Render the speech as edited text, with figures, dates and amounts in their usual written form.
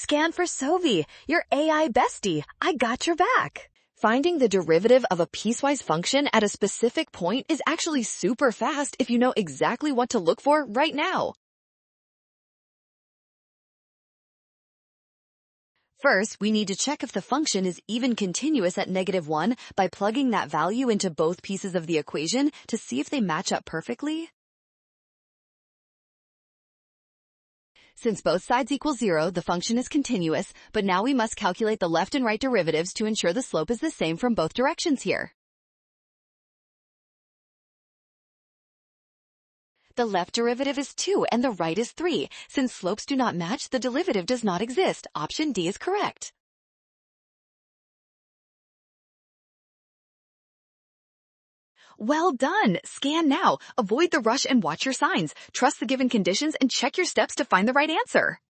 Scan for Sovi, your AI bestie. I got your back. Finding the derivative of a piecewise function at a specific point is actually super fast if you know exactly what to look for right now. First, we need to check if the function is even continuous at -1 by plugging that value into both pieces of the equation to see if they match up perfectly. Since both sides equal 0, the function is continuous, but now we must calculate the left and right derivatives to ensure the slope is the same from both directions here. The left derivative is 2 and the right is 3. Since slopes do not match, the derivative does not exist. Option D is correct. Well done! Scan now. Avoid the rush and watch your signs. Trust the given conditions and check your steps to find the right answer.